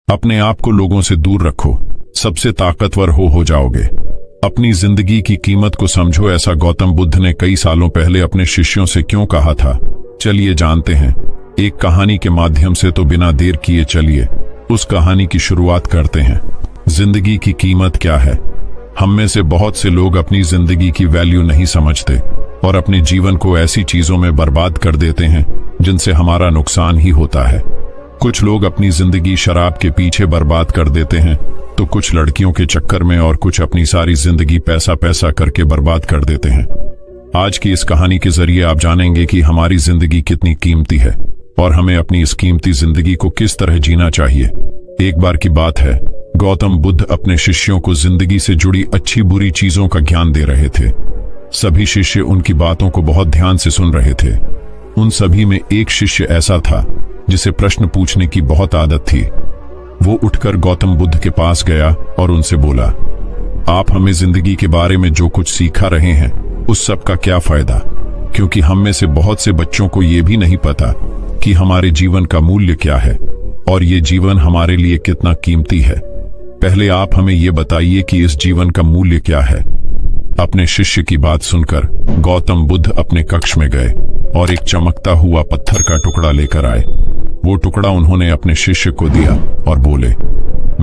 अपने आप को लोगों से दूर रखो, सबसे ताकतवर हो जाओगे। अपनी जिंदगी की कीमत को समझो, ऐसा गौतम बुद्ध ने कई सालों पहले अपने शिष्यों से क्यों कहा था। चलिए जानते हैं एक कहानी के माध्यम से। तो बिना देर किए चलिए उस कहानी की शुरुआत करते हैं। जिंदगी की कीमत क्या है? हम में से बहुत से लोग अपनी जिंदगी की वैल्यू नहीं समझते और अपने जीवन को ऐसी चीजों में बर्बाद कर देते हैं जिनसे हमारा नुकसान ही होता है। कुछ लोग अपनी जिंदगी शराब के पीछे बर्बाद कर देते हैं, तो कुछ लड़कियों के चक्कर में, और कुछ अपनी सारी जिंदगी पैसा करके बर्बाद कर देते हैं। आज की इस कहानी के जरिए आप जानेंगे कि हमारी जिंदगी कितनी कीमती है और हमें अपनी इस कीमती जिंदगी को किस तरह जीना चाहिए। एक बार की बात है, गौतम बुद्ध अपने शिष्यों को जिंदगी से जुड़ी अच्छी बुरी चीजों का ज्ञान दे रहे थे। सभी शिष्य उनकी बातों को बहुत ध्यान से सुन रहे थे। उन सभी में एक शिष्य ऐसा था जिसे प्रश्न पूछने की बहुत आदत थी। वो उठकर गौतम बुद्ध के पास गया और उनसे बोला, आप हमें जिंदगी के बारे में जो कुछ सिखा रहे हैं उस सब का क्या फायदा? क्योंकि हम में से बहुत से बच्चों को ये भी नहीं पता कि हमारे जीवन का मूल्य क्या है और ये जीवन हमारे लिए कितना कीमती है। पहले आप हमें ये बताइए कि इस जीवन का मूल्य क्या है। अपने शिष्य की बात सुनकर गौतम बुद्ध अपने कक्ष में गए और एक चमकता हुआ पत्थर का टुकड़ा लेकर आए। वो टुकड़ा उन्होंने अपने शिष्य को दिया और बोले,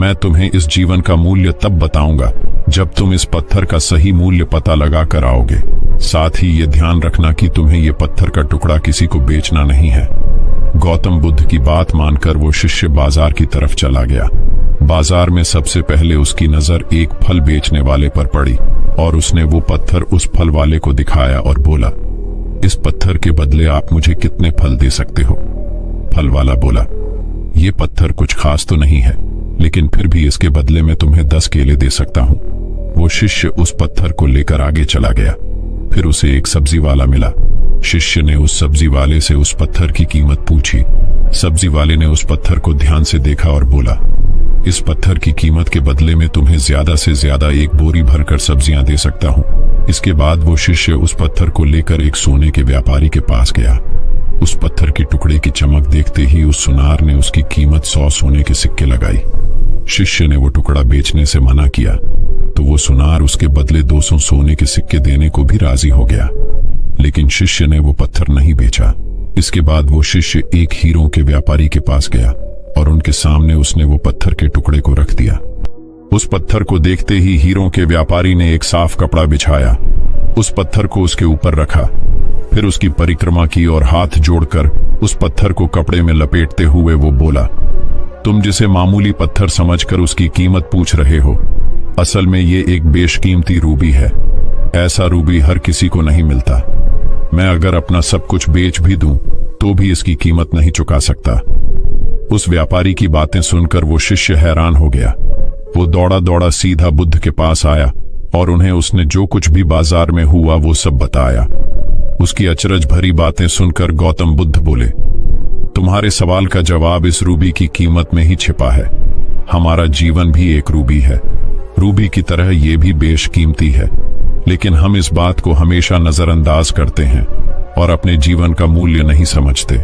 मैं तुम्हें इस जीवन का मूल्य तब बताऊंगा जब तुम इस पत्थर का सही मूल्य पता लगा कर आओगे। साथ ही ये ध्यान रखना कि तुम्हें ये पत्थर का टुकड़ा किसी को बेचना नहीं है। गौतम बुद्ध की बात मानकर वो शिष्य बाजार की तरफ चला गया। बाजार में सबसे पहले उसकी नजर एक फल बेचने वाले पर पड़ी और उसने वो पत्थर उस फल वाले को दिखाया और बोला, इस पत्थर के बदले आप मुझे कितने फल दे सकते हो? फल वाला बोला, ये पत्थर कुछ खास तो नहीं है, लेकिन फिर भी इसके बदले में तुम्हें 10 केले दे सकता हूं। वो शिष्य उस पत्थर को लेकर आगे चला गया। फिर उसे एक सब्जी वाला मिला। शिष्य ने उस सब्जी वाले से उस पत्थर की कीमत पूछी। सब्जी वाले ने उस पत्थर को ध्यान से देखा और बोला, इस पत्थर की कीमत के बदले में तुम्हें ज्यादा से ज्यादा एक बोरी भरकर सब्जियां दे सकता हूं। इसके बाद वो शिष्य उस पत्थर को लेकर एक सोने के व्यापारी के पास गया। उस पत्थर के टुकड़े की चमक देखते ही उस सुनार ने उसकी कीमत 100 सोने के सिक्के लगाई। शिष्य ने वो टुकड़ा बेचने से मना किया तो वो सुनार उसके बदले 200 सोने के सिक्के देने को भी राजी हो गया, लेकिन शिष्य ने वो पत्थर नहीं बेचा। इसके बाद वो शिष्य एक हीरों के व्यापारी के पास गया और उनके सामने उसने वो पत्थर के टुकड़े को रख दिया। उस पत्थर को देखते ही हीरों के व्यापारी ने एक साफ कपड़ा बिछाया, उस पत्थर को उसके ऊपर रखा, फिर उसकी परिक्रमा की और हाथ जोड़कर उस पत्थर को कपड़े में लपेटते हुए वो बोला, तुम जिसे मामूली पत्थर समझकर उसकी कीमत पूछ रहे हो, असल में ये एक बेशकीमती रूबी है। ऐसा रूबी हर किसी को नहीं मिलता। मैं अगर अपना सब कुछ बेच भी दूं तो भी इसकी कीमत नहीं चुका सकता। उस व्यापारी की बातें सुनकर वो शिष्य हैरान हो गया। वो दौड़ा दौड़ा सीधा बुद्ध के पास आया और उन्हें उसने जो कुछ भी बाजार में हुआ वो सब बताया। उसकी अचरज भरी बातें सुनकर गौतम बुद्ध बोले, तुम्हारे सवाल का जवाब इस रूबी की कीमत में ही छिपा है। हमारा जीवन भी एक रूबी है। रूबी की तरह ये भी बेशकीमती है, लेकिन हम इस बात को हमेशा नजरअंदाज करते हैं और अपने जीवन का मूल्य नहीं समझते।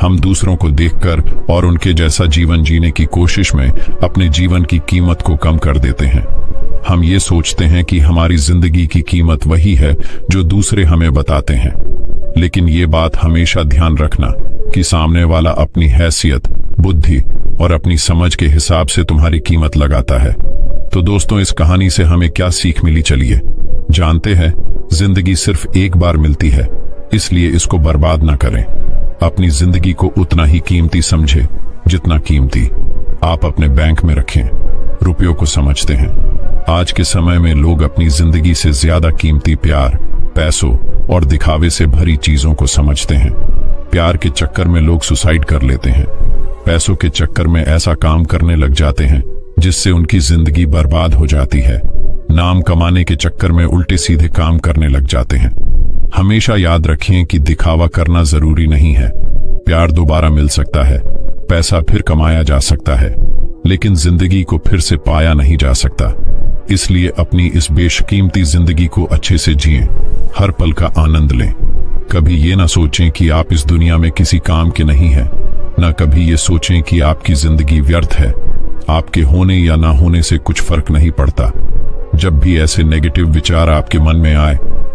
हम दूसरों को देखकर और उनके जैसा जीवन जीने की कोशिश में अपने जीवन की कीमत को कम कर देते हैं। हम ये सोचते हैं कि हमारी जिंदगी की कीमत वही है जो दूसरे हमें बताते हैं, लेकिन ये बात हमेशा ध्यान रखना कि सामने वाला अपनी हैसियत, बुद्धि और अपनी समझ के हिसाब से तुम्हारी कीमत लगाता है। तो दोस्तों, इस कहानी से हमें क्या सीख मिली, चलिए जानते हैं। जिंदगी सिर्फ एक बार मिलती है, इसलिए इसको बर्बाद ना करें। अपनी जिंदगी को उतना ही कीमती समझे जितना कीमती आप अपने बैंक में रखें। रुपयों को समझते हैं। आज के समय में लोग अपनी जिंदगी से ज्यादा कीमती प्यार, पैसों और दिखावे से भरी चीजों को समझते हैं। प्यार के चक्कर में लोग सुसाइड कर लेते हैं। पैसों के चक्कर में ऐसा काम करने लग जाते हैं जिससे उनकी जिंदगी बर्बाद हो जाती है। नाम कमाने के चक्कर में उल्टे सीधे काम करने लग जाते हैं। हमेशा याद रखें कि दिखावा करना जरूरी नहीं है। प्यार दोबारा मिल सकता है, पैसा फिर कमाया जा सकता है, लेकिन जिंदगी को फिर से पाया नहीं जा सकता। इसलिए अपनी इस बेशकीमती जिंदगी को अच्छे से जिएं, हर पल का आनंद लें। कभी ये ना सोचें कि आप इस दुनिया में किसी काम के नहीं हैं, न कभी ये सोचें कि आपकी जिंदगी व्यर्थ है। आपके होने या ना होने से कुछ फर्क नहीं पड़ता। जब भी ऐसे नेगेटिव विचार आपके मन में आए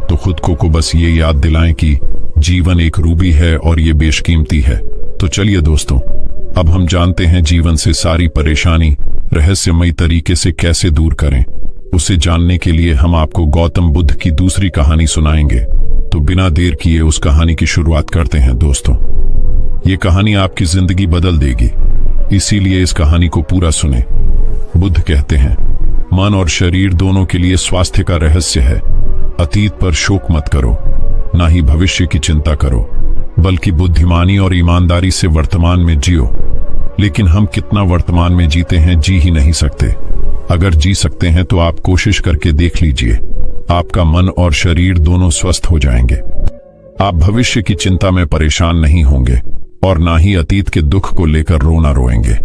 तो खुद को बस ये याद दिलाएं कि जीवन एक रूबी है और ये बेशकीमती है। तो चलिए दोस्तों, अब हम जानते हैं जीवन से सारी परेशानी रहस्यमयी तरीके से कैसे दूर करें। उसे जानने के लिए हम आपको गौतम बुद्ध की दूसरी कहानी सुनाएंगे। तो बिना देर किए उस कहानी की शुरुआत करते हैं दोस्तों। ये कहानी आपकी जिंदगी बदल देगी, इसीलिए इस कहानी को पूरा सुने। बुद्ध कहते हैं, मन और शरीर दोनों के लिए स्वास्थ्य का रहस्य है। अतीत पर शोक मत करो, ना ही भविष्य की चिंता करो, बल्कि बुद्धिमानी और ईमानदारी से वर्तमान में जियो। लेकिन हम कितना वर्तमान में जीते हैं, जी ही नहीं सकते। अगर जी सकते हैं तो आप कोशिश करके देख लीजिए, आपका मन और शरीर दोनों स्वस्थ हो जाएंगे। आप भविष्य की चिंता में परेशान नहीं होंगे और ना ही अतीत के दुख को लेकर रोना रोएंगे,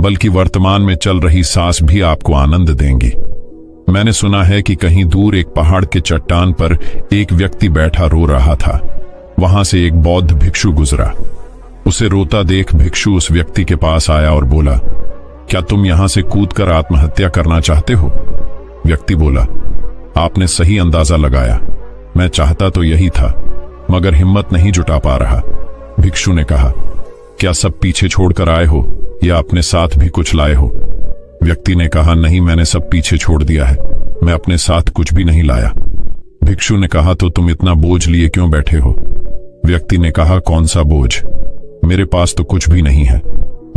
बल्कि वर्तमान में चल रही सांस भी आपको आनंद देंगी। मैंने सुना है कि कहीं दूर एक पहाड़ के चट्टान पर एक व्यक्ति बैठा रो रहा था। वहां से एक बौद्ध भिक्षु गुजरा। उसे रोता देख भिक्षु उस व्यक्ति के पास आया और बोला, क्या तुम यहां से कूदकर आत्महत्या करना चाहते हो? व्यक्ति बोला, आपने सही अंदाजा लगाया, मैं चाहता तो यही था, मगर हिम्मत नहीं जुटा पा रहा। भिक्षु ने कहा, क्या सब पीछे छोड़कर आए हो या अपने साथ भी कुछ लाए हो? व्यक्ति ने कहा, नहीं, मैंने सब पीछे छोड़ दिया है, मैं अपने साथ कुछ भी नहीं लाया। भिक्षु ने कहा, तो तुम इतना बोझ लिए क्यों बैठे हो? व्यक्ति ने कहा, कौन सा बोझ? मेरे पास तो कुछ भी नहीं है,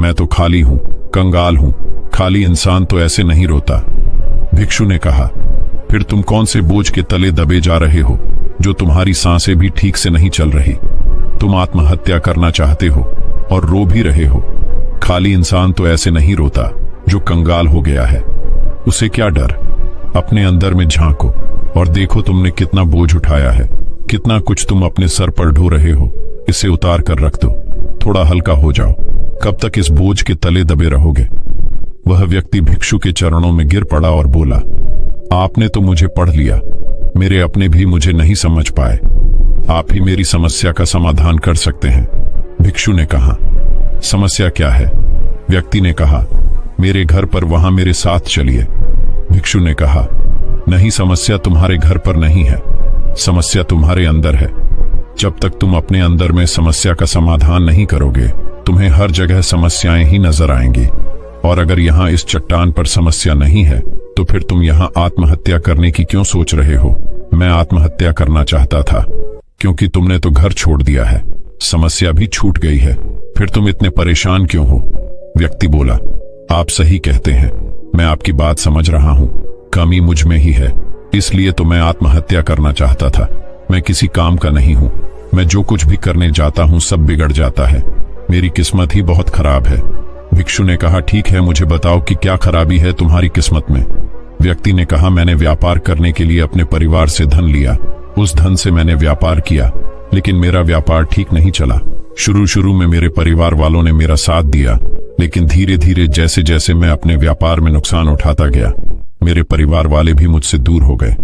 मैं तो खाली हूं, कंगाल हूं। खाली इंसान तो ऐसे नहीं रोता। भिक्षु ने कहा, फिर तुम कौन से बोझ के तले दबे जा रहे हो, जो तुम्हारी सांसें भी ठीक से नहीं चल रही? तुम आत्महत्या करना चाहते हो और रो भी रहे हो। खाली इंसान तो ऐसे नहीं रोता, जो कंगाल हो गया है। उसे क्या डर? अपने अंदर में झांको और देखो तुमने कितना बोझ उठाया है, कितना कुछ तुम अपने सर पर ढो रहे हो। इसे उतार कर रख दो, थोड़ा हल्का हो जाओ। कब तक इस बोझ के तले दबे रहोगे? वह व्यक्ति भिक्षु के चरणों में गिर पड़ा और बोला, आपने तो मुझे पढ़ लिया, मेरे अपने भी मुझे नहीं समझ पाए। आप ही मेरी समस्या का समाधान कर सकते हैं। भिक्षु ने कहा, समस्या क्या है? व्यक्ति ने कहा, मेरे घर पर वहां मेरे साथ चलिए। भिक्षु ने कहा, नहीं, समस्या तुम्हारे घर पर नहीं है, समस्या तुम्हारे अंदर है। जब तक तुम अपने अंदर में समस्या का समाधान नहीं करोगे, तुम्हें हर जगह समस्याएं ही नजर आएंगी। और अगर यहां इस चट्टान पर समस्या नहीं है, तो फिर तुम यहां आत्महत्या करने की क्यों सोच रहे हो? मैं आत्महत्या करना चाहता था, क्योंकि तुमने तो घर छोड़ दिया है, समस्या भी छूट गई है, फिर तुम इतने परेशान क्यों हो? व्यक्ति बोला, आप सही कहते हैं, मैं आपकी बात समझ रहा हूं, कमी मुझ में ही है, इसलिए तो मैं आत्महत्या करना चाहता था। मैं किसी काम का नहीं हूं, मैं जो कुछ भी करने जाता हूं सब बिगड़ जाता है, मेरी किस्मत ही बहुत खराब है। भिक्षु ने कहा, ठीक है, मुझे बताओ कि क्या खराबी है तुम्हारी किस्मत में? व्यक्ति ने कहा, मैंने व्यापार करने के लिए अपने परिवार से धन लिया, उस धन से मैंने व्यापार किया, लेकिन मेरा व्यापार ठीक नहीं चला। शुरू में मेरे परिवार वालों ने मेरा साथ दिया, लेकिन धीरे धीरे जैसे जैसे मैं अपने व्यापार में नुकसान उठाता गया, मेरे परिवार वाले भी मुझसे दूर हो गए।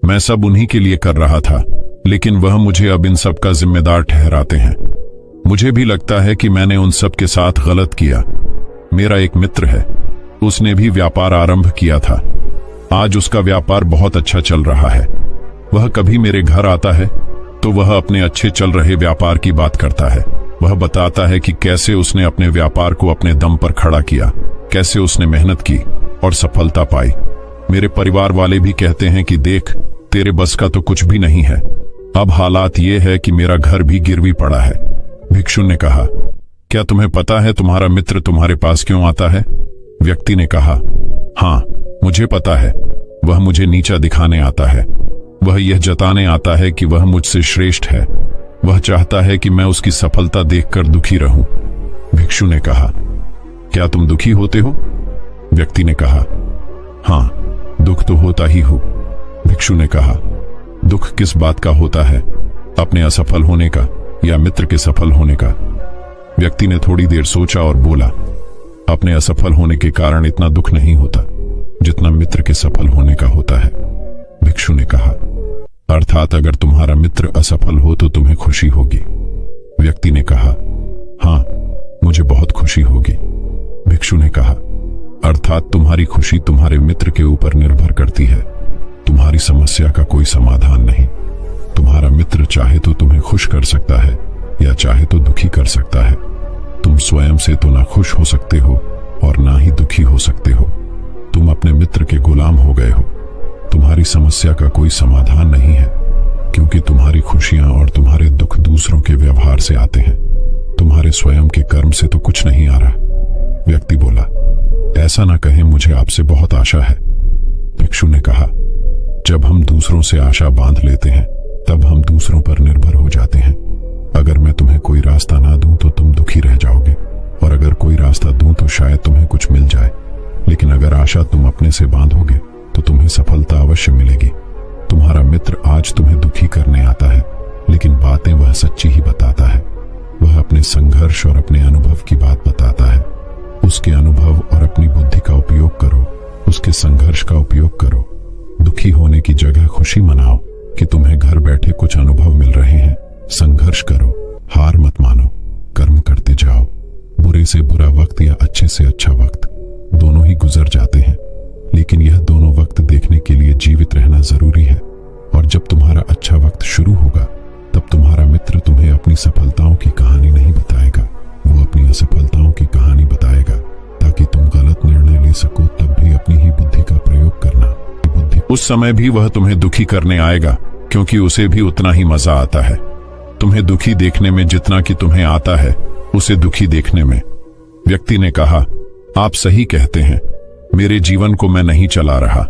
मैं सब उन्हीं के लिए कर रहा था, लेकिन वह मुझे अब इन सब का जिम्मेदार ठहराते हैं। मुझे भी लगता है कि मैंने उन सब के साथ गलत किया। मेरा एक मित्र है, उसने भी व्यापार आरंभ किया था, आज उसका व्यापार बहुत अच्छा चल रहा है। वह कभी मेरे घर आता है तो वह अपने अच्छे चल रहे व्यापार की बात करता है। वह बताता है कि कैसे उसने अपने व्यापार को अपने दम पर खड़ा किया, कैसे उसने मेहनत की और सफलता पाई। मेरे परिवार वाले भी कहते हैं कि देख, तेरे बस का तो कुछ भी नहीं है। अब हालात ये है कि मेरा घर भी गिरवी पड़ा है। भिक्षु ने कहा, क्या तुम्हें पता है तुम्हारा मित्र तुम्हारे पास क्यों आता है? व्यक्ति ने कहा, हाँ, मुझे पता है, वह मुझे नीचा दिखाने आता है। वह यह जताने आता है कि वह मुझसे श्रेष्ठ है। वह चाहता है कि मैं उसकी सफलता देखकर दुखी रहूं। भिक्षु ने कहा, क्या तुम दुखी होते हो? व्यक्ति ने कहा, हाँ, दुख तो होता ही हो। भिक्षु ने कहा, दुख किस बात का होता है, अपने असफल होने का या मित्र के सफल होने का? व्यक्ति ने थोड़ी देर सोचा और बोला, अपने असफल होने के कारण इतना दुख नहीं होता जितना मित्र के सफल होने का होता है। भिक्षु ने कहा, अर्थात अगर तुम्हारा मित्र असफल हो तो तुम्हें खुशी होगी? व्यक्ति ने कहा, हाँ, मुझे बहुत खुशी होगी। भिक्षु ने कहा, अर्थात तुम्हारी खुशी तुम्हारे मित्र के ऊपर निर्भर करती है। तुम्हारी समस्या का कोई समाधान नहीं। तुम्हारा मित्र चाहे तो तुम्हें खुश कर सकता है या चाहे तो दुखी कर सकता है। तुम स्वयं से तो ना खुश हो सकते हो और ना ही दुखी हो सकते हो। तुम अपने मित्र के गुलाम हो गए हो। तुम्हारी समस्या का कोई समाधान नहीं है, क्योंकि तुम्हारी खुशियां और तुम्हारे दुख दूसरों के व्यवहार से आते हैं। तुम्हारे स्वयं के कर्म से तो कुछ नहीं आ रहा। व्यक्ति बोला, ऐसा ना कहें, मुझे आपसे बहुत आशा है। भिक्षु ने कहा, जब हम दूसरों से आशा बांध लेते हैं तब हम दूसरों पर निर्भर हो जाते हैं। अगर मैं तुम्हें कोई रास्ता ना दूं तो तुम दुखी रह जाओगे, और अगर कोई रास्ता दूं तो शायद तुम्हें कुछ मिल जाए। लेकिन अगर आशा तुम अपने से बांधोगे तो तुम्हें सफलता अवश्य मिलेगी। तुम्हारा मित्र आज तुम्हें दुखी करने आता है, लेकिन बातें वह सच्ची ही बताता है। वह अपने संघर्ष और अपने अनुभव की बात बताता है। उसके अनुभव और अपनी बुद्धि का उपयोग करो, उसके संघर्ष का उपयोग करो। दुखी होने की जगह खुशी मनाओ कि तुम्हें घर बैठे कुछ अनुभव मिल रहे हैं। संघर्ष करो, हार मत मानो, कर्म करते जाओ। बुरे से बुरा वक्त या अच्छे से अच्छा वक्त दोनों ही गुजर जाते हैं, लेकिन यह दोनों वक्त देखने के लिए जीवित रहना जरूरी है। और जब तुम्हारा अच्छा वक्त शुरू होगा तब तुम्हारा मित्र तुम्हें अपनी सफलताओं की कहानी नहीं बताएगा, वो अपनी असफलताओं की कहानी बताएगा, ताकि तुम गलत निर्णय ले सको। तब भी अपनी ही बुद्धि का प्रयोग करना। उस समय भी वह तुम्हें दुखी करने आएगा, क्योंकि उसे भी उतना ही मजा आता है तुम्हें दुखी देखने में जितना कि तुम्हें आता है उसे दुखी देखने में। व्यक्ति ने कहा, आप सही कहते हैं, मेरे जीवन को मैं नहीं चला रहा,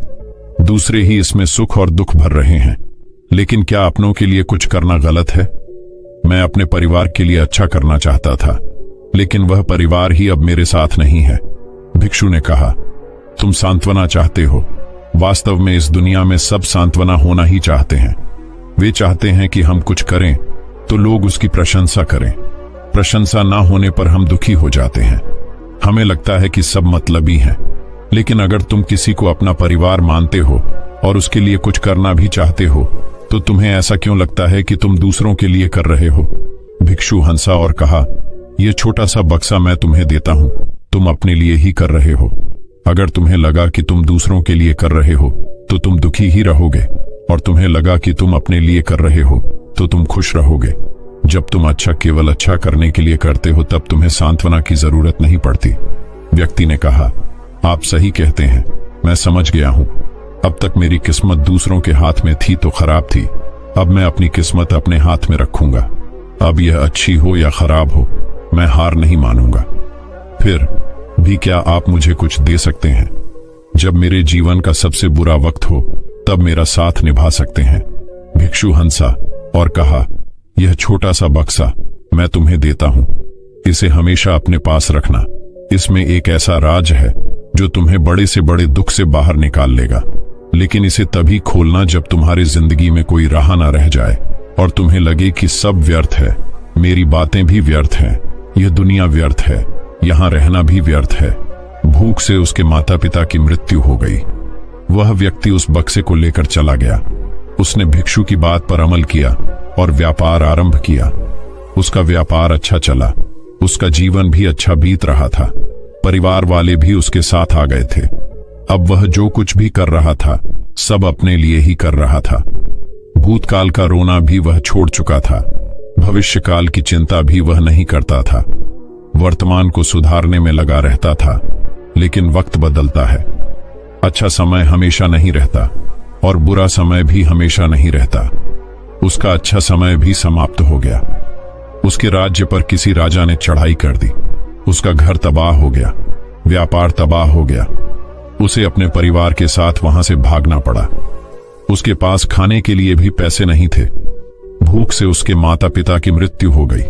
दूसरे ही इसमें सुख और दुख भर रहे हैं। लेकिन क्या अपनों के लिए कुछ करना गलत है? मैं अपने परिवार के लिए अच्छा करना चाहता था, लेकिन वह परिवार ही अब मेरे साथ नहीं है। भिक्षु ने कहा, तुम सांत्वना चाहते हो। वास्तव में इस दुनिया में सब सांत्वना होना ही चाहते हैं। वे चाहते हैं कि हम कुछ करें तो लोग उसकी प्रशंसा करें। प्रशंसा ना होने पर हम दुखी हो जाते हैं। हमें लगता है कि सब मतलबी हैं। लेकिन अगर तुम किसी को अपना परिवार मानते हो और उसके लिए कुछ करना भी चाहते हो, तो तुम्हें ऐसा क्यों लगता है कि तुम दूसरों के लिए कर रहे हो? भिक्षु हंसा और कहा, यह छोटा सा बक्सा मैं तुम्हें देता हूं, तुम अपने लिए ही कर रहे हो। अगर तुम्हें लगा कि तुम दूसरों के लिए कर रहे हो तो तुम दुखी ही रहोगे, और तुम्हें लगा कि तुम अपने लिए कर रहे हो तो तुम खुश रहोगे। जब तुम अच्छा केवल अच्छा करने के लिए करते हो तब तुम्हें सांत्वना की जरूरत नहीं पड़ती। व्यक्ति ने कहा, आप सही कहते हैं, मैं समझ गया हूं। अब तक मेरी किस्मत दूसरों के हाथ में थी तो खराब थी, अब मैं अपनी किस्मत अपने हाथ में रखूंगा। अब यह अच्छी हो या खराब हो, मैं हार नहीं मानूंगा। फिर भी क्या आप मुझे कुछ दे सकते हैं? जब मेरे जीवन का सबसे बुरा वक्त हो तब मेरा साथ निभा सकते हैं। भिक्षु हंसा और कहा, यह छोटा सा बक्सा मैं तुम्हें देता हूं, इसे हमेशा अपने पास रखना। इसमें एक ऐसा राज है जो तुम्हें बड़े से बड़े दुख से बाहर निकाल लेगा। लेकिन इसे तभी खोलना जब तुम्हारी जिंदगी में कोई राह ना रह जाए और तुम्हें लगे कि सब व्यर्थ है, मेरी बातें भी व्यर्थ हैं, यह दुनिया व्यर्थ है, यहां रहना भी व्यर्थ है। भूख से उसके माता पिता की मृत्यु हो गई। वह व्यक्ति उस बक्से को लेकर चला गया। उसने भिक्षु की बात पर अमल किया और व्यापार आरंभ किया। उसका व्यापार अच्छा चला, उसका जीवन भी अच्छा बीत रहा था। परिवार वाले भी उसके साथ आ गए थे। अब वह जो कुछ भी कर रहा था सब अपने लिए ही कर रहा था। भूतकाल का रोना भी वह छोड़ चुका था, भविष्यकाल की चिंता भी वह नहीं करता था। वर्तमान को सुधारने में लगा रहता था। लेकिन वक्त बदलता है। अच्छा समय हमेशा नहीं रहता और बुरा समय भी हमेशा नहीं रहता। उसका अच्छा समय भी समाप्त हो गया। उसके राज्य पर किसी राजा ने चढ़ाई कर दी। उसका घर तबाह हो गया, व्यापार तबाह हो गया। उसे अपने परिवार के साथ वहां से भागना पड़ा। उसके पास खाने के लिए भी पैसे नहीं थे। भूख से उसके माता पिता की मृत्यु हो गई।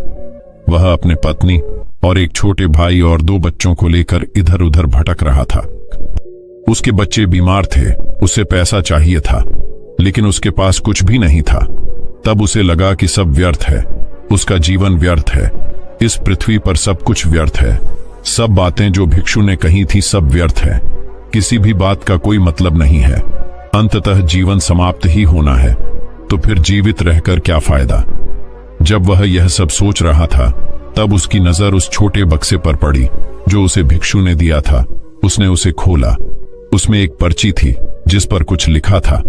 वह अपने पत्नी और एक छोटे भाई और 2 बच्चों को लेकर इधर उधर भटक रहा था। उसके बच्चे बीमार थे, उसे पैसा चाहिए था, लेकिन उसके पास कुछ भी नहीं था। तब उसे लगा कि सब व्यर्थ है, उसका जीवन व्यर्थ है, इस पृथ्वी पर सब कुछ व्यर्थ है। सब बातें जो भिक्षु ने कही थी सब व्यर्थ है, किसी भी बात का कोई मतलब नहीं है। अंततः जीवन समाप्त ही होना है, तो फिर जीवित रहकर क्या फायदा। जब वह यह सब सोच रहा था तब उसकी नजर उस छोटे बक्से पर पड़ी जो उसे भिक्षु ने दिया था। उसने उसे खोला। उसमें एक पर्ची थी जिस पर कुछ लिखा था।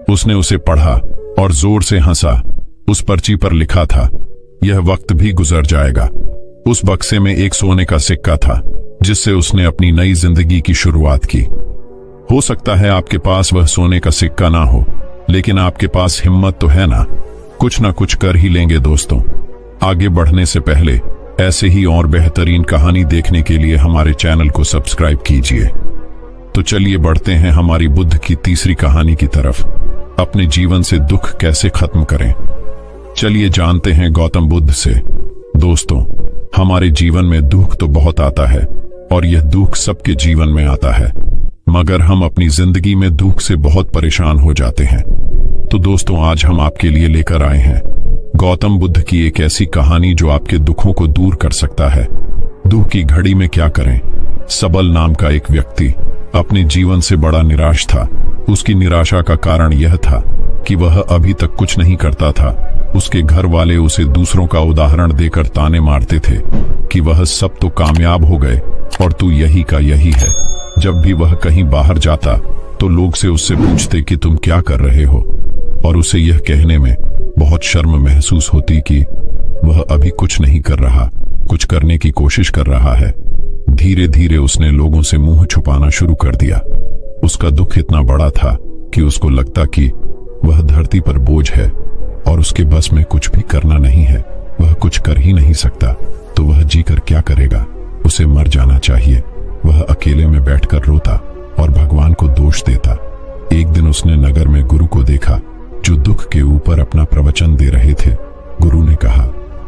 उसने उसे पढ़ा और जोर से हंसा। उस पर्ची पर लिखा था, यह वक्त भी गुजर जाएगा। उस बक्से में एक सोने का सिक्का था जिससे उसने अपनी नई जिंदगी की शुरुआत की। हो सकता है आपके पास वह सोने का सिक्का ना हो, लेकिन आपके पास हिम्मत तो है ना कुछ कर ही लेंगे। दोस्तों, आगे बढ़ने से पहले ऐसे ही और बेहतरीन कहानी देखने के लिए हमारे चैनल को सब्सक्राइब कीजिए। तो चलिए बढ़ते हैं हमारी बुद्ध की तीसरी कहानी की तरफ। अपने जीवन से दुख कैसे खत्म करें, चलिए जानते हैं गौतम बुद्ध से। दोस्तों, हमारे जीवन में दुख तो बहुत आता है और यह दुख सबके जीवन में आता है, मगर हम अपनी जिंदगी में दुख से बहुत परेशान हो जाते हैं। तो दोस्तों, आज हम आपके लिए लेकर आए हैं गौतम बुद्ध की एक ऐसी कहानी जो आपके दुखों को दूर कर सकता है। दुख की घड़ी में क्या करें। सबल नाम का एक व्यक्ति अपने जीवन से बड़ा निराश था। उसकी निराशा का कारण यह था कि वह अभी तक कुछ नहीं करता था। उसके घर वाले उसे दूसरों का उदाहरण देकर ताने मारते थे कि वह सब तो कामयाब हो गए और तू यही का यही है। जब भी वह कहीं बाहर जाता तो लोग से उससे पूछते कि तुम क्या कर रहे हो, और उसे यह कहने में बहुत शर्म महसूस होती कि वह अभी कुछ नहीं कर रहा, कुछ करने की कोशिश कर रहा है। धीरे धीरे उसने लोगों से मुंह छुपाना शुरू कर दिया। उसका दुख इतना बड़ा था कि उसको लगता कि वह धरती पर बोझ है और उसके बस में कुछ भी करना नहीं है। वह कुछ कर ही नहीं सकता, तो वह जीकर क्या करेगा। उसे मर जाना चाहिए। वह अकेले में बैठकर रोता और भगवान को दोष देता। एक दिन उसने नगर में गुरु को देखा जो दुख के ऊपर अपना प्रवचन दे रहे थे। गुरु ने कहा,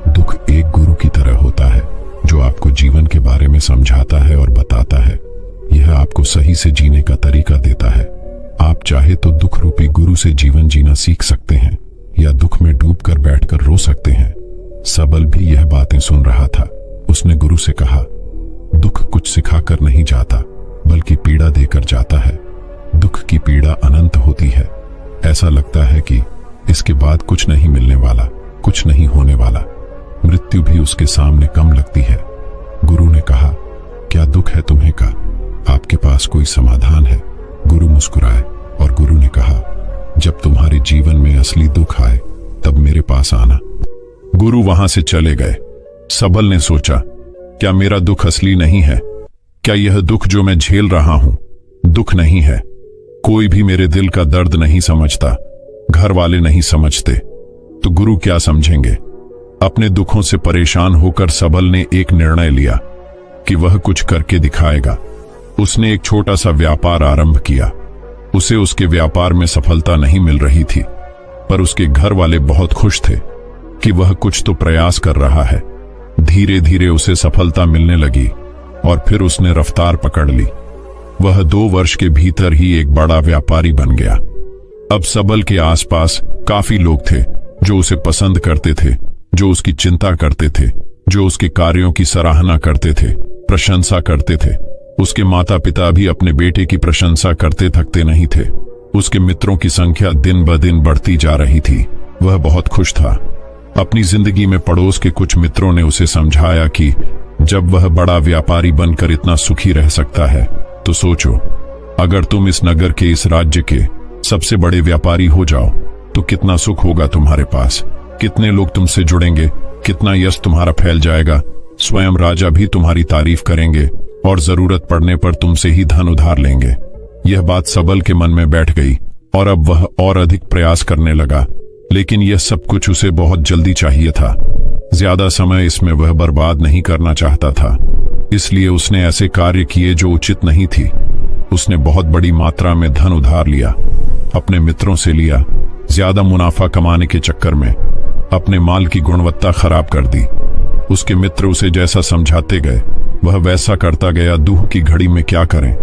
दुख एक गुरु की तरह होता है जो आपको जीवन के बारे में समझाता है और बताता है। यह आपको सही से जीने का तरीका देता है। आप चाहे तो दुख रूपी गुरु से जीवन जीना सीख सकते हैं या दुख में डूबकर बैठकर रो सकते हैं। सबल भी यह बातें सुन रहा था। उसने गुरु से कहा, दुख कुछ सिखाकर नहीं जाता बल्कि पीड़ा देकर जाता है। दुख की पीड़ा अनंत होती है। ऐसा लगता है कि इसके बाद कुछ नहीं मिलने वाला, कुछ नहीं होने वाला। मृत्यु भी उसके सामने कम लगती है। गुरु ने कहा, क्या दुख है तुम्हें का? आपके पास कोई समाधान है? गुरु मुस्कुराए और गुरु ने कहा, जब तुम्हारे जीवन में असली दुख आए तब मेरे पास आना। गुरु वहां से चले गए। सबल ने सोचा, क्या मेरा दुख असली नहीं है? क्या यह दुख जो मैं झेल रहा हूं दुख नहीं है? कोई भी मेरे दिल का दर्द नहीं समझता, घर वाले नहीं समझते, तो गुरु क्या समझेंगे? अपने दुखों से परेशान होकर सबल ने एक निर्णय लिया कि वह कुछ करके दिखाएगा। उसने एक छोटा सा व्यापार आरंभ किया। उसे उसके व्यापार में सफलता नहीं मिल रही थी, पर उसके घर वाले बहुत खुश थे कि वह कुछ तो प्रयास कर रहा है। धीरे धीरे उसे सफलता मिलने लगी और फिर उसने रफ्तार पकड़ ली। वह 2 वर्ष के भीतर ही एक बड़ा व्यापारी बन गया। अब सबल के आसपास काफी लोग थे जो उसे पसंद करते थे, जो उसकी चिंता करते थे, जो उसके कार्यों की सराहना करते थे, प्रशंसा करते थे। उसके माता पिता भी अपने बेटे की प्रशंसा करते थकते नहीं थे। उसके मित्रों की संख्या दिन ब दिन बढ़ती जा रही थी। वह बहुत खुश था। अपनी जिंदगी में पड़ोस के कुछ मित्रों ने उसे समझाया कि जब वह बड़ा व्यापारी बनकर इतना सुखी रह सकता है, तो सोचो, अगर तुम इस नगर के, इस राज्य के सबसे बड़े व्यापारी हो जाओ तो कितना सुख होगा तुम्हारे पास, कितने लोग तुमसे जुड़ेंगे, कितना यश तुम्हारा फैल जाएगा। स्वयं राजा भी तुम्हारी तारीफ करेंगे और जरूरत पड़ने पर तुमसे ही धन उधार लेंगे। यह बात सबल के मन में बैठ गई और अब वह और अधिक प्रयास करने लगा, लेकिन यह सब कुछ उसे बहुत जल्दी चाहिए था। ज्यादा समय इसमें वह बर्बाद नहीं करना चाहता था, इसलिए उसने ऐसे कार्य किए जो उचित नहीं थी। उसने बहुत बड़ी मात्रा में धन उधार लिया, अपने मित्रों से लिया। ज्यादा मुनाफा कमाने के चक्कर में अपने माल की गुणवत्ता खराब कर दी। उसके मित्र उसे जैसा समझाते गए वह वैसा करता गया। दुख की घड़ी में क्या करें?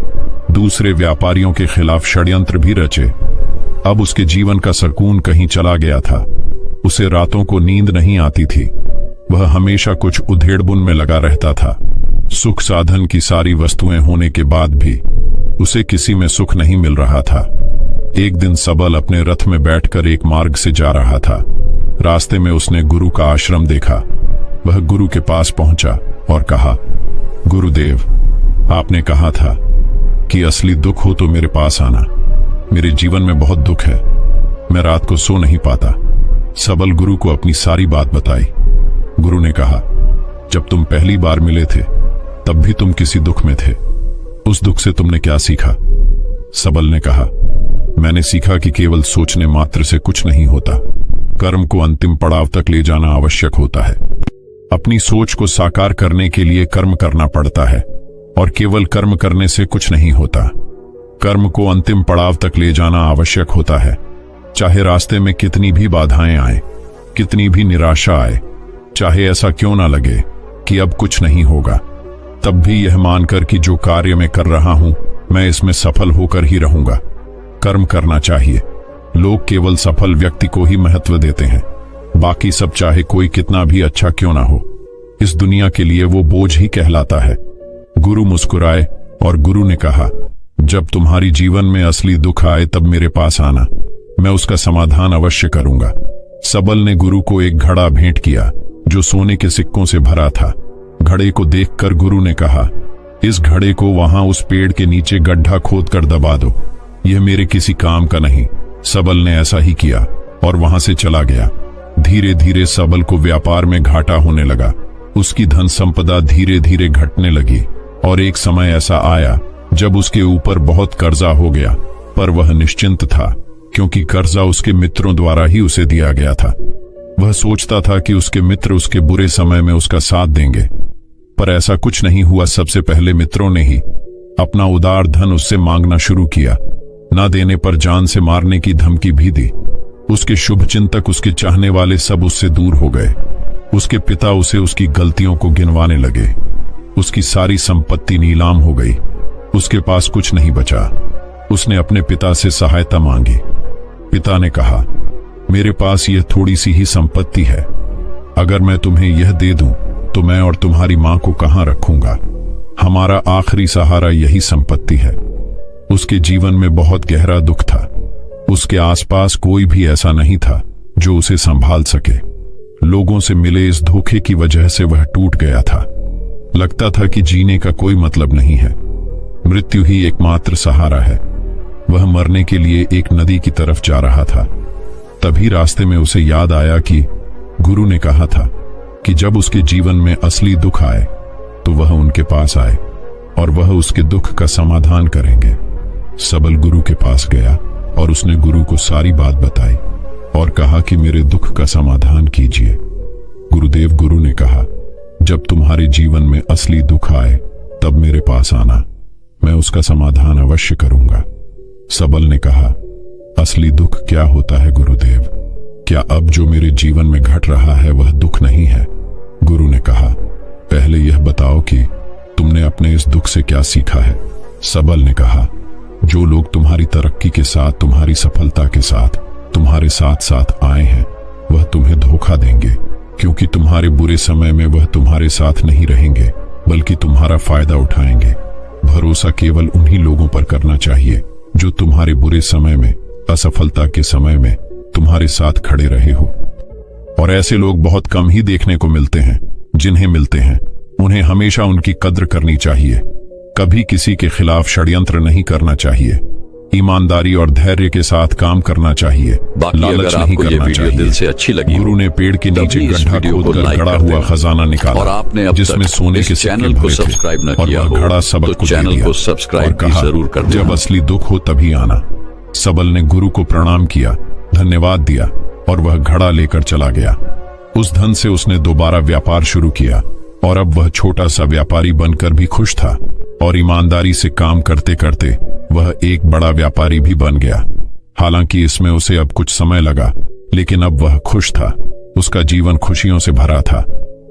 दूसरे व्यापारियों के खिलाफ षड्यंत्र भी रचे। अब उसके जीवन का सुकून कहीं चला गया था। उसे रातों को नींद नहीं आती थी। वह हमेशा कुछ उधेड़बुन में लगा रहता था। सुख साधन की सारी वस्तुएं होने के बाद भी उसे किसी में सुख नहीं मिल रहा था। एक दिन सबल अपने रथ में बैठकर एक मार्ग से जा रहा था। रास्ते में उसने गुरु का आश्रम देखा। वह गुरु के पास पहुंचा और कहा, गुरुदेव, आपने कहा था कि असली दुख हो तो मेरे पास आना। मेरे जीवन में बहुत दुख है, मैं रात को सो नहीं पाता। सबल गुरु को अपनी सारी बात बताई। गुरु ने कहा, जब तुम पहली बार मिले थे तब भी तुम किसी दुख में थे। उस दुख से तुमने क्या सीखा? सबल ने कहा, मैंने सीखा कि केवल सोचने मात्र से कुछ नहीं होता, कर्म को अंतिम पड़ाव तक ले जाना आवश्यक होता है। अपनी सोच को साकार करने के लिए कर्म करना पड़ता है और केवल कर्म करने से कुछ नहीं होता। कर्म को अंतिम पड़ाव तक ले जाना आवश्यक होता है, चाहे रास्ते में कितनी भी बाधाएं आए, कितनी भी निराशा आए, चाहे ऐसा क्यों ना लगे कि अब कुछ नहीं होगा, तब भी यह मानकर कि जो कार्य मैं कर रहा हूं मैं इसमें सफल होकर ही रहूंगा। कर्म करना चाहिए। लोग केवल सफल व्यक्ति को ही महत्व देते हैं, बाकी सब चाहे कोई कितना भी अच्छा क्यों ना हो, इस दुनिया के लिए वो बोझ ही कहलाता है। गुरु मुस्कुराए और गुरु ने कहा, जब तुम्हारी जीवन में असली दुख आए तब मेरे पास आना, मैं उसका समाधान अवश्य करूंगा। सबल ने गुरु को एक घड़ा भेंट किया जो सोने के सिक्कों से भरा था। घड़े को देखकर गुरु ने कहा, इस घड़े को वहां उस पेड़ के नीचे गड्ढा खोदकर दबा दो, यह मेरे किसी काम का नहीं। सबल ने ऐसा ही किया और वहां से चला गया। धीरे धीरे सबल को व्यापार में घाटा होने लगा। उसकी धन संपदा धीरे धीरे घटने लगी और एक समय ऐसा आया जब उसके ऊपर बहुत कर्जा हो गया, पर वह निश्चिंत था क्योंकि कर्जा उसके मित्रों द्वारा ही उसे दिया गया था। वह सोचता था कि उसके मित्र उसके बुरे समय में उसका साथ देंगे, पर ऐसा कुछ नहीं हुआ। सबसे पहले मित्रों ने ही अपना उदार धन उससे मांगना शुरू किया। ना देने पर जान से मारने की धमकी भी दी। उसके शुभ चिंतक, उसके चाहने वाले सब उससे दूर हो गए। उसके पिता उसे उसकी गलतियों को गिनवाने लगे। उसकी सारी संपत्ति नीलाम हो गई। उसके पास कुछ नहीं बचा। उसने अपने पिता से सहायता मांगी। पिता ने कहा, मेरे पास यह थोड़ी सी ही संपत्ति है, अगर मैं तुम्हें यह दे दूं तो मैं और तुम्हारी मां को कहां रखूंगा? हमारा आखिरी सहारा यही संपत्ति है। उसके जीवन में बहुत गहरा दुख था। उसके आसपास कोई भी ऐसा नहीं था जो उसे संभाल सके। लोगों से मिले इस धोखे की वजह से वह टूट गया था। लगता था कि जीने का कोई मतलब नहीं है, मृत्यु ही एकमात्र सहारा है। वह मरने के लिए एक नदी की तरफ जा रहा था। तभी रास्ते में उसे याद आया कि गुरु ने कहा था कि जब उसके जीवन में असली दुख आए तो वह उनके पास आए और वह उसके दुख का समाधान करेंगे। सबल गुरु के पास गया और उसने गुरु को सारी बात बताई और कहा कि मेरे दुख का समाधान कीजिए। गुरुदेव, गुरु ने कहा, जब तुम्हारे जीवन में असली दुख आए तब मेरे पास आना, मैं उसका समाधान अवश्य करूंगा। सबल ने कहा, असली दुख क्या होता है गुरुदेव? क्या अब जो मेरे जीवन में घट रहा है वह दुख नहीं है? गुरु ने कहा, पहले यह बताओ कि तुमने अपने इस दुख से क्या सीखा है? सबल ने कहा, जो लोग तुम्हारी तरक्की के साथ, तुम्हारी सफलता के साथ तुम्हारे साथ साथ आए हैं वह तुम्हें धोखा देंगे, क्योंकि तुम्हारे बुरे समय में वह तुम्हारे साथ नहीं रहेंगे बल्कि तुम्हारा फायदा उठाएंगे। भरोसा केवल उन्हीं लोगों पर करना चाहिए जो तुम्हारे बुरे समय में, असफलता के समय में तुम्हारे साथ खड़े रहे हो। और ऐसे लोग बहुत कम ही देखने को मिलते हैं। जिन्हें मिलते हैं उन्हें हमेशा उनकी कद्र करनी चाहिए। कभी किसी के खिलाफ षड्यंत्र नहीं करना चाहिए। ईमानदारी और धैर्य के साथ काम करना चाहिए, लालच नहीं करना चाहिए। दिल से अच्छी लगी, गुरु ने पेड़ के नीचे गड्ढा खोदकर गड़ा हुआ खजाना निकाला और आपने जिसमें सोने के चैनल को सब्सक्राइब न किया हो घड़ा सबक को चैनल को सब्सक्राइब जरूर कर देना। जब असली दुख हो तभी आना। सबल ने गुरु को प्रणाम किया, धन्यवाद दिया और वह घड़ा लेकर चला गया। उस धन से उसने दोबारा व्यापार शुरू किया और अब वह छोटा सा व्यापारी बनकर भी खुश था और ईमानदारी से काम करते करते वह एक बड़ा व्यापारी भी बन गया। हालांकि इसमें उसे अब कुछ समय लगा, लेकिन अब वह खुश था। उसका जीवन खुशियों से भरा था।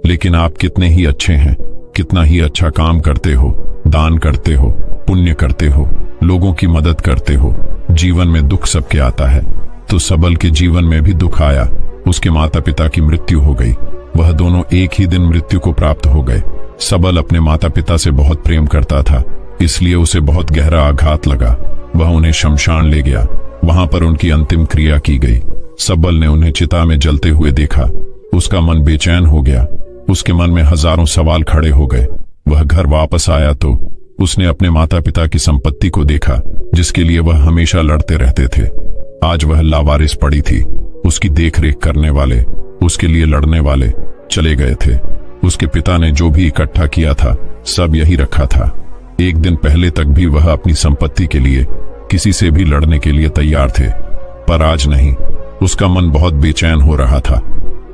लेकिन आप कितने ही अच्छे हैं, कितना ही अच्छा काम करते हो, दान करते हो, पुण्य करते हो, लोगों की मदद करते हो, जीवन में दुख सबके आता है। तो सबल के जीवन में भी दुख आया। उसके माता पिता की मृत्यु हो गई। वह दोनों एक ही दिन मृत्यु को प्राप्त हो गए। सबल अपने माता पिता से बहुत प्रेम करता था, इसलिए उसे बहुत गहरा आघात लगा। वह उन्हें शमशान ले गया। वहां पर उनकी अंतिम क्रिया की गई। सबल ने उन्हें चिता में जलते हुए देखा। उसका मन बेचैन हो गया। उसके मन में हजारों सवाल खड़े हो गए। वह घर वापस आया तो उसने अपने माता पिता की संपत्ति को देखा, जिसके लिए वह हमेशा लड़ते रहते थे। आज वह लावारिस पड़ी थी। उसकी देखरेख करने वाले, उसके लिए लड़ने वाले चले गए थे। उसके पिता ने जो भी इकट्ठा किया था सब यही रखा था। एक दिन पहले तक भी वह अपनी संपत्ति के लिए किसी से भी लड़ने के लिए तैयार थे, पर आज नहीं। उसका मन बहुत बेचैन हो रहा था।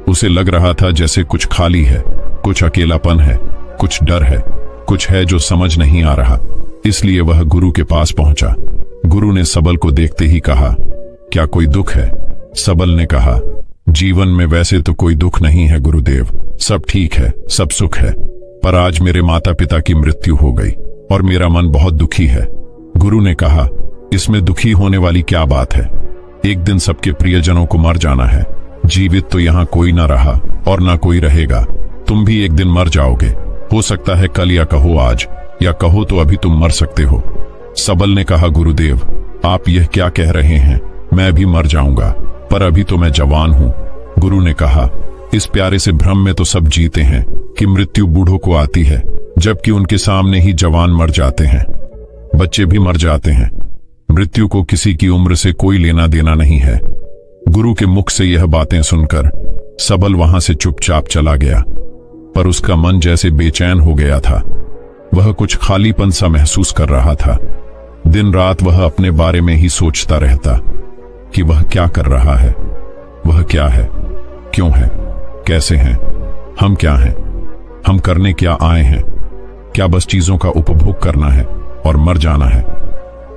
उसे लग रहा था जैसे कुछ खाली है, कुछ अकेलापन है, कुछ डर है, कुछ है जो समझ नहीं आ रहा। इसलिए वह गुरु के पास पहुंचा। गुरु ने सबल को देखते ही कहा, क्या कोई दुख है? सबल ने कहा, जीवन में वैसे तो कोई दुख नहीं है गुरुदेव, सब ठीक है, सब सुख है, पर आज मेरे माता पिता की मृत्यु हो गई और मेरा मन बहुत दुखी है। गुरु ने कहा, इसमें दुखी होने वाली क्या बात है? एक दिन सबके प्रियजनों को मर जाना है। जीवित तो यहाँ कोई ना रहा और ना कोई रहेगा। तुम भी एक दिन मर जाओगे। हो सकता है कल, या कहो आज, या कहो तो अभी तुम मर सकते हो। सबल ने कहा, गुरुदेव आप यह क्या कह रहे हैं? मैं भी मर जाऊंगा, पर अभी तो मैं जवान हूं। गुरु ने कहा, इस प्यारे से भ्रम में तो सब जीते हैं कि मृत्यु बूढ़ों को आती है, जबकि उनके सामने ही जवान मर जाते हैं, बच्चे भी मर जाते हैं। मृत्यु को किसी की उम्र से कोई लेना देना नहीं है। गुरु के मुख से यह बातें सुनकर सबल वहां से चुपचाप चला गया, पर उसका मन जैसे बेचैन हो गया था। वह कुछ खालीपन सा महसूस कर रहा था। दिन रात वह अपने बारे में ही सोचता रहता कि वह क्या कर रहा है, वह क्या है, क्यों है, कैसे हैं, हम क्या हैं, हम करने क्या आए हैं? क्या बस चीजों का उपभोग करना है और मर जाना है?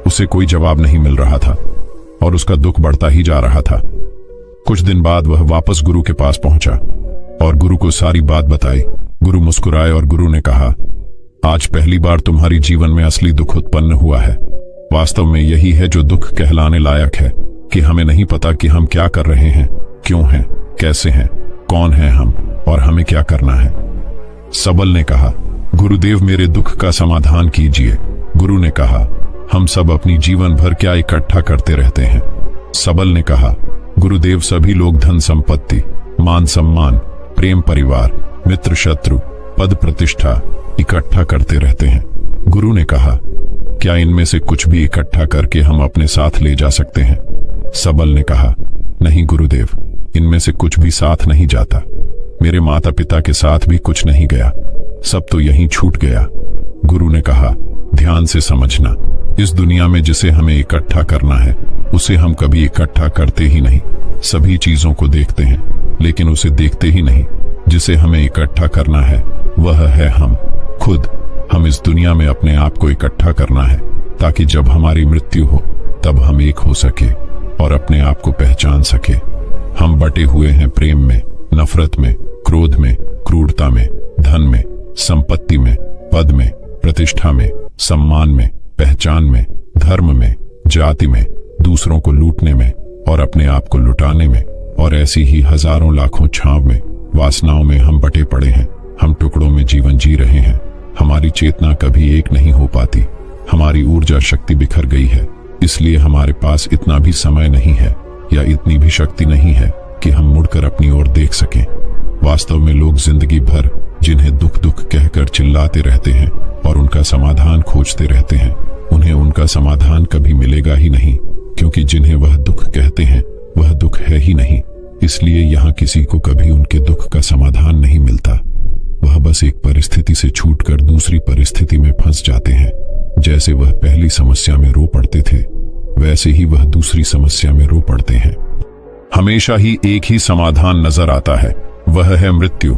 उसे कोई जवाब नहीं मिल रहा था और उसका दुख बढ़ता ही जा रहा था। कुछ दिन बाद वह वापस गुरु के पास पहुंचा और गुरु को सारी बात बताई। गुरु मुस्कुराए और गुरु ने कहा, आज पहली बार तुम्हारी जीवन में असली दुख उत्पन्न हुआ है। वास्तव में यही है जो दुख कहलाने लायक है, कि हमें नहीं पता कि हम क्या कर रहे हैं, क्यों हैं, कैसे हैं, कौन हैं हम और हमें क्या करना है। सबल ने कहा, गुरुदेव मेरे दुख का समाधान कीजिए। गुरु ने कहा, हम सब अपनी जीवन भर क्या इकट्ठा करते रहते हैं? सबल ने कहा, गुरुदेव सभी लोग धन संपत्ति, मान सम्मान, प्रेम परिवार, मित्र शत्रु, पद प्रतिष्ठा इकट्ठा करते रहते हैं। गुरु ने कहा, क्या इनमें से कुछ भी इकट्ठा करके हम अपने साथ ले जा सकते हैं? सबल ने कहा, नहीं गुरुदेव, इनमें से कुछ भी साथ नहीं जाता। मेरे माता पिता के साथ भी कुछ नहीं गया, सब तो यहीं छूट गया। गुरु ने कहा, ध्यान से समझना, इस दुनिया में जिसे हमें इकट्ठा करना है उसे हम कभी इकट्ठा करते ही नहीं। सभी चीजों को देखते हैं लेकिन उसे देखते ही नहीं। जिसे हमें इकट्ठा करना है वह है हम खुद। हम इस दुनिया में अपने आप को इकट्ठा करना है ताकि जब हमारी मृत्यु हो तब हम एक हो सके और अपने आप को पहचान सके। हम बटे हुए हैं प्रेम में, नफरत में, क्रोध में, क्रूरता में, धन में, संपत्ति में, पद में, प्रतिष्ठा में, सम्मान में, पहचान में, धर्म में, जाति में, दूसरों को लूटने में और अपने आप को लुटाने में, और ऐसी ही हजारों लाखों छांव में, वासनाओं में हम बटे पड़े हैं। हम टुकड़ों में जीवन जी रहे हैं। हमारी चेतना कभी एक नहीं हो पाती। हमारी ऊर्जा शक्ति बिखर गई है, इसलिए हमारे पास इतना भी समय नहीं है या इतनी भी शक्ति नहीं है कि हम मुड़कर अपनी ओर देख सकें। वास्तव में लोग जिंदगी भर जिन्हें दुख दुख कहकर चिल्लाते रहते हैं और उनका समाधान खोजते रहते हैं, उन्हें उनका समाधान कभी मिलेगा ही नहीं, क्योंकि जिन्हें वह दुख कहते हैं वह दुख है ही नहीं। इसलिए यहाँ किसी को कभी उनके दुख का समाधान नहीं मिलता। वह बस एक परिस्थिति से छूटकर दूसरी परिस्थिति में फंस जाते हैं। जैसे वह पहली समस्या में रो पड़ते थे वैसे ही वह दूसरी समस्या में रो पड़ते हैं। हमेशा ही एक ही समाधान नजर आता है, वह है मृत्यु,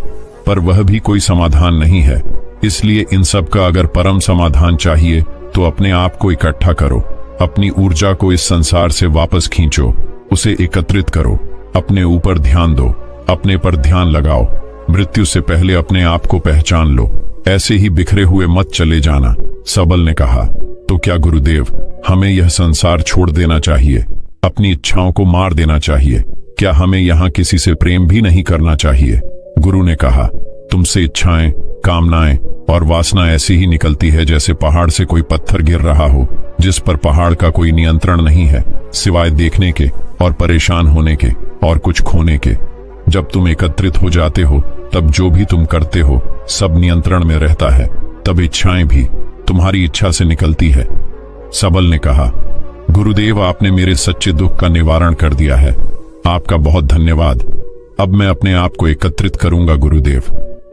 पर वह भी कोई समाधान नहीं है। इसलिए इन सब का अगर परम समाधान चाहिए तो अपने आप को इकट्ठा करो, अपनी ऊर्जा को इस संसार से वापस खींचो, उसे एकत्रित करो, अपने ऊपर ध्यान दो, अपने पर ध्यान लगाओ। मृत्यु से पहले अपने आप को पहचान लो, ऐसे ही बिखरे हुए मत चले जाना। सबल ने कहा, तो क्या गुरुदेव हमें यह संसार छोड़ देना चाहिए, अपनी इच्छाओं को मार देना चाहिए? क्या हमें यहाँ किसी से प्रेम भी नहीं करना चाहिए? गुरु ने कहा, तुमसे इच्छाएं, कामनाएं और वासना ऐसी ही निकलती है जैसे पहाड़ से कोई पत्थर गिर रहा हो, जिस पर पहाड़ का कोई नियंत्रण नहीं है सिवाय देखने के और परेशान होने के और कुछ खोने के। जब तुम एकत्रित हो जाते हो तब जो भी तुम करते हो सब नियंत्रण में रहता है, तब इच्छाएं भी। तुम्हारी इच्छा से निकलती है। सबल ने कहा, गुरुदेव, आपने मेरे सच्चे दुख का निवारण कर दिया है। आपका बहुत धन्यवाद। अब मैं अपने आप को एकत्रित करूंगा गुरुदेव।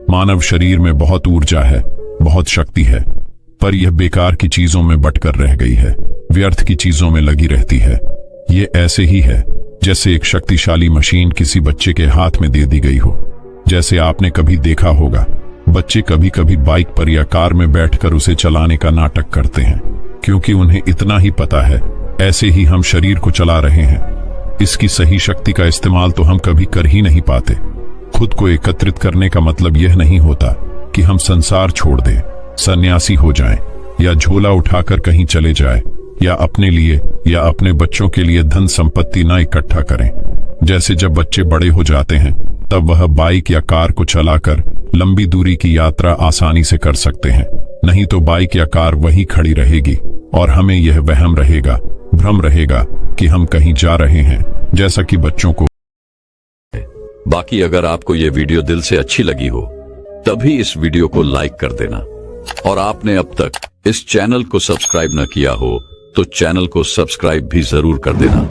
मानव शरीर में बहुत ऊर्जा है, बहुत शक्ति है, पर यह बेकार की चीजों में बटकर रह गई है, व्यर्थ की चीजों में लगी रहती है। ये ऐसे ही है जैसे एक शक्तिशाली मशीन किसी बच्चे के हाथ में दे दी गई हो। जैसे आपने कभी देखा होगा, बच्चे कभी कभी बाइक पर या कार में बैठकर उसे चलाने का नाटक करते हैं, क्योंकि उन्हें इतना ही पता है ऐसे ही हम शरीर को चला रहे हैं। इसकी सही शक्ति का इस्तेमाल तो हम कभी कर ही नहीं पाते। खुद को एकत्रित करने का मतलब यह नहीं होता कि हम संसार छोड़ दें, सन्यासी हो जाएं, या झोला उठाकर कहीं चले जाएं, या अपने लिए या अपने बच्चों के लिए धन संपत्ति ना इकट्ठा करें। जैसे जब बच्चे बड़े हो जाते हैं तब वह बाइक या कार को चलाकर लंबी दूरी की यात्रा आसानी से कर सकते हैं, नहीं तो बाइक या कार वहीं खड़ी रहेगी और हमें यह वहम रहेगा, भ्रम रहेगा कि हम कहीं जा रहे हैं, जैसा कि बच्चों को। बाकी अगर आपको यह वीडियो दिल से अच्छी लगी हो तभी इस वीडियो को लाइक कर देना, और आपने अब तक इस चैनल को सब्सक्राइब न किया हो तो चैनल को सब्सक्राइब भी जरूर कर देना।